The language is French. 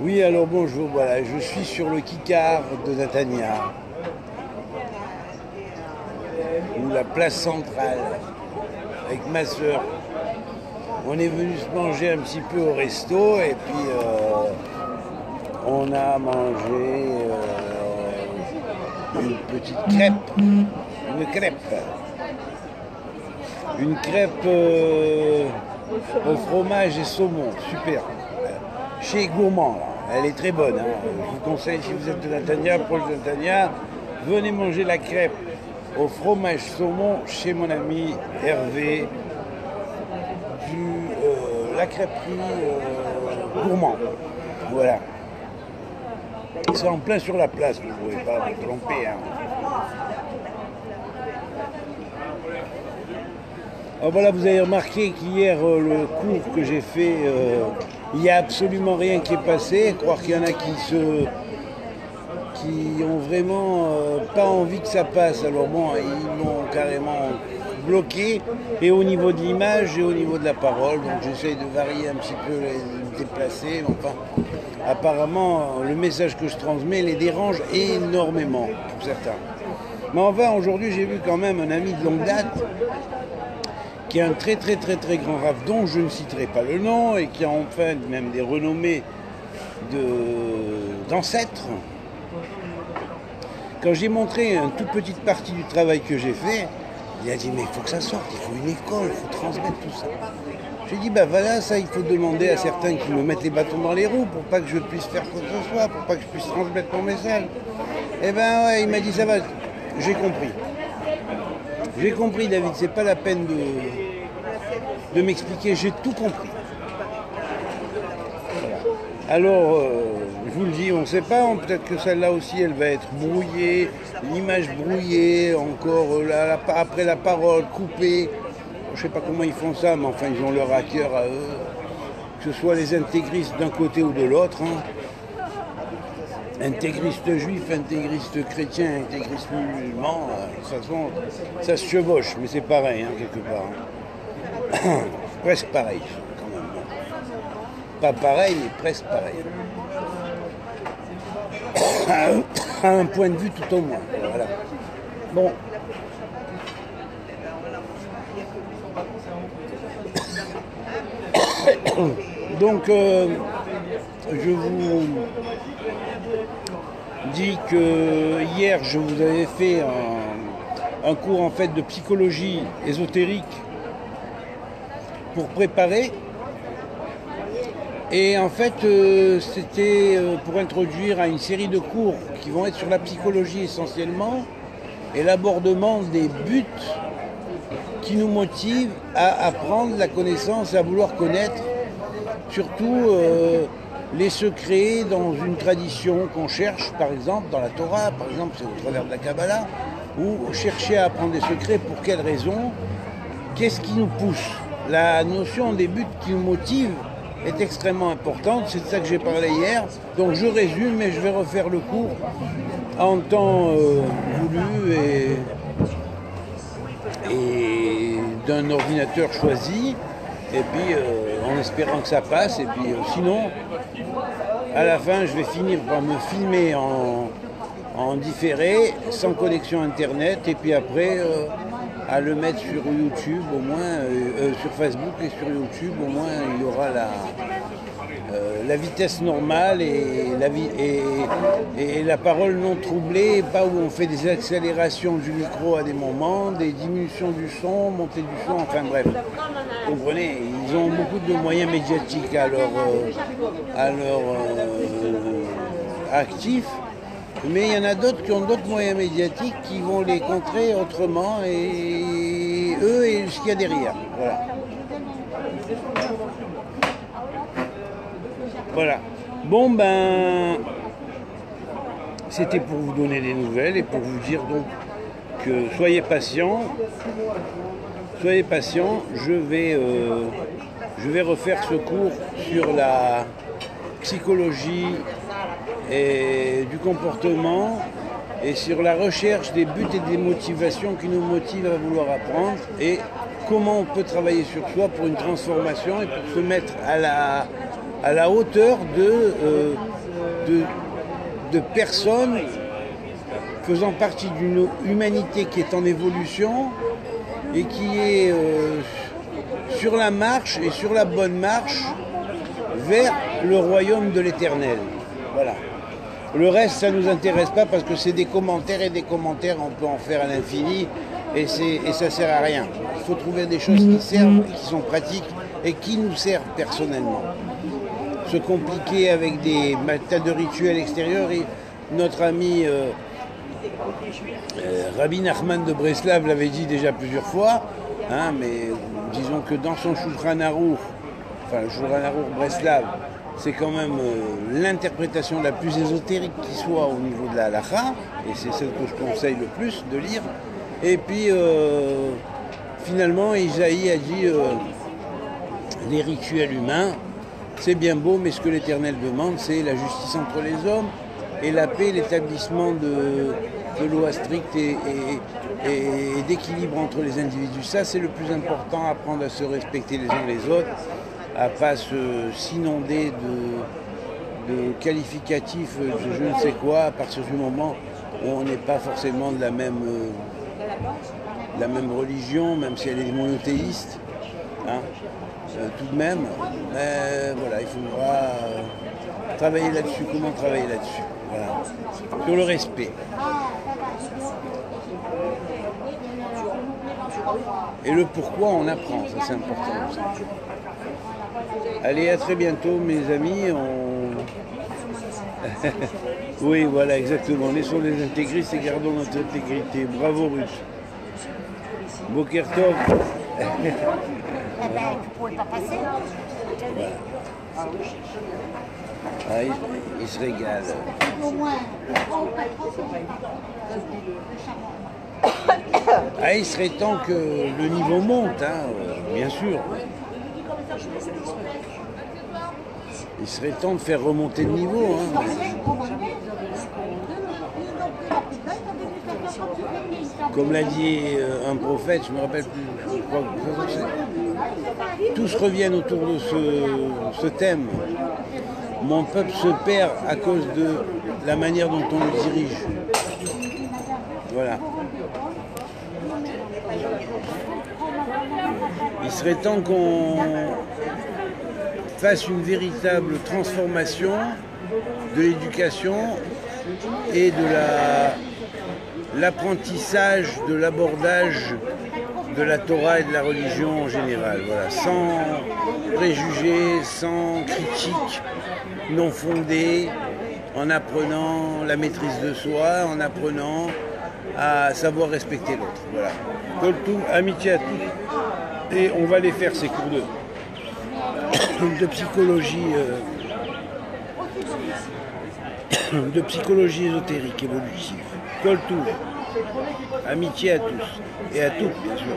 Oui, alors bonjour, voilà, je suis sur le Kikar de Netanya, ou la place centrale, avec ma soeur. On est venu se manger un petit peu au resto et puis on a mangé une petite crêpe, une crêpe au fromage et saumon, super. Chez Gourmand, là. Elle est très bonne. Hein. Je vous conseille, si vous êtes de Netanya, proche de Netanya, venez manger la crêpe au fromage saumon chez mon ami Hervé la crêperie Gourmand. Voilà. C'est en plein sur la place, vous ne pouvez pas vous tromper. Hein. Alors voilà, vous avez remarqué qu'hier, le cours que j'ai fait, il n'y a absolument rien qui est passé. Croire qu'il y en a qui ont vraiment pas envie que ça passe. Alors bon, ils m'ont carrément bloqué, et au niveau de l'image et au niveau de la parole. Donc j'essaye de varier un petit peu, les déplacer. Enfin, apparemment, le message que je transmets les dérange énormément pour certains. Mais enfin, aujourd'hui, j'ai vu quand même un ami de longue date qui est un très grand rave dont je ne citerai pas le nom et qui a enfin même des renommées d'ancêtres. Quand j'ai montré une toute petite partie du travail que j'ai fait, il a dit mais il faut que ça sorte, il faut une école, il faut transmettre tout ça. J'ai dit ben voilà, ça il faut demander à certains qui me mettent les bâtons dans les roues pour pas que je puisse faire quoi que ce soit, pour pas que je puisse transmettre mon message. Eh ben ouais, il m'a dit ça va, j'ai compris. J'ai compris David, c'est pas la peine de m'expliquer, j'ai tout compris. Voilà. Alors, je vous le dis, on ne sait pas, peut-être que celle-là aussi, elle va être brouillée, l'image brouillée, encore après la parole coupée. Je ne sais pas comment ils font ça, mais enfin, ils ont leur hacker à eux. Que ce soit les intégristes d'un côté ou de l'autre. Hein. Intégristes juifs, intégristes chrétiens, intégristes musulmans, de toute façon, ça se chevauche, mais c'est pareil, hein, quelque part. Hein. Presque pareil, quand même. Pas pareil, mais presque pareil. À un point de vue tout au moins. Voilà. Bon. Donc, je vous dis que hier, je vous avais fait un cours en fait de psychologie ésotérique pour préparer. Et en fait, c'était pour introduire à une série de cours qui vont être sur la psychologie essentiellement et l'abordement des buts qui nous motivent à apprendre la connaissance et à vouloir connaître surtout les secrets dans une tradition qu'on cherche, par exemple dans la Torah, par exemple c'est au travers de la Kabbalah, ou chercher à apprendre des secrets, pour quelles raisons, qu'est-ce qui nous pousse. La notion des buts qui nous motivent est extrêmement importante, c'est de ça que j'ai parlé hier, donc je résume et je vais refaire le cours en temps voulu et d'un ordinateur choisi, et puis en espérant que ça passe, et puis sinon, à la fin, je vais finir par me filmer en différé, sans connexion internet, et puis après à le mettre sur YouTube au moins, sur Facebook et sur YouTube au moins il y aura la vitesse normale et la parole non troublée, pas où on fait des accélérations du micro à des moments, des diminutions du son, montée du son, enfin bref. Vous comprenez, ils ont beaucoup de moyens médiatiques à leur actif, mais il y en a d'autres qui ont d'autres moyens médiatiques qui vont les contrer autrement, et eux et ce qu'il y a derrière. Voilà. Voilà. Bon ben, c'était pour vous donner des nouvelles et pour vous dire donc que soyez patients, je vais refaire ce cours sur la psychologie et du comportement et sur la recherche des buts et des motivations qui nous motivent à vouloir apprendre et comment on peut travailler sur soi pour une transformation et pour se mettre à à la hauteur de personnes faisant partie d'une humanité qui est en évolution et qui est sur la marche et sur la bonne marche vers le royaume de l'Éternel. Voilà. Le reste, ça ne nous intéresse pas parce que c'est des commentaires et des commentaires, on peut en faire à l'infini et ça ne sert à rien. Il faut trouver des choses qui servent, qui sont pratiques et qui nous servent personnellement. Se compliquer avec des tas de rituels extérieurs, et notre ami Rabbi Nachman de Breslav l'avait dit déjà plusieurs fois, hein, mais disons que dans son Shulchan Aruch, enfin le Shulchan Aruch Breslav, c'est quand même l'interprétation la plus ésotérique qui soit au niveau de la halakha, et c'est celle que je conseille le plus de lire. Et puis finalement Isaïe a dit les rituels humains, c'est bien beau, mais ce que l'Éternel demande, c'est la justice entre les hommes et la paix, l'établissement de loi stricte et d'équilibre entre les individus. Ça, c'est le plus important, apprendre à se respecter les uns les autres, à ne pas s'inonder de qualificatifs de je ne sais quoi, à partir du moment où on n'est pas forcément de la même religion, même si elle est monothéiste, hein, tout de même. Mais voilà, il faudra travailler là-dessus. Comment travailler là-dessus? Voilà. Sur le respect. Et le pourquoi on apprend, ça c'est important. Allez, à très bientôt mes amis. Oui, voilà, exactement. Laissons les intégristes et gardons notre intégrité. Bravo Ruth. Boker Tov. Eh ben, tu pouvais pas passer. Ah, il se régale. Au moins, Ah, il serait temps que le niveau monte, hein, bien sûr. Il serait temps de faire remonter le niveau. Hein. Comme l'a dit un prophète, je ne me rappelle plus, je crois que tous reviennent autour de ce thème. Mon peuple se perd à cause de la manière dont on le dirige. Voilà. Il serait temps qu'on fasse une véritable transformation de l'éducation et de l'apprentissage, de l'abordage de la Torah et de la religion en général. Voilà. Sans préjugés, sans critiques non fondées, en apprenant la maîtrise de soi, en apprenant à savoir respecter l'autre. Voilà. Koltou, amitié à tous. Et on va les faire ces cours de psychologie ésotérique, évolutive. Koltou, amitié à tous et à toutes, bien sûr.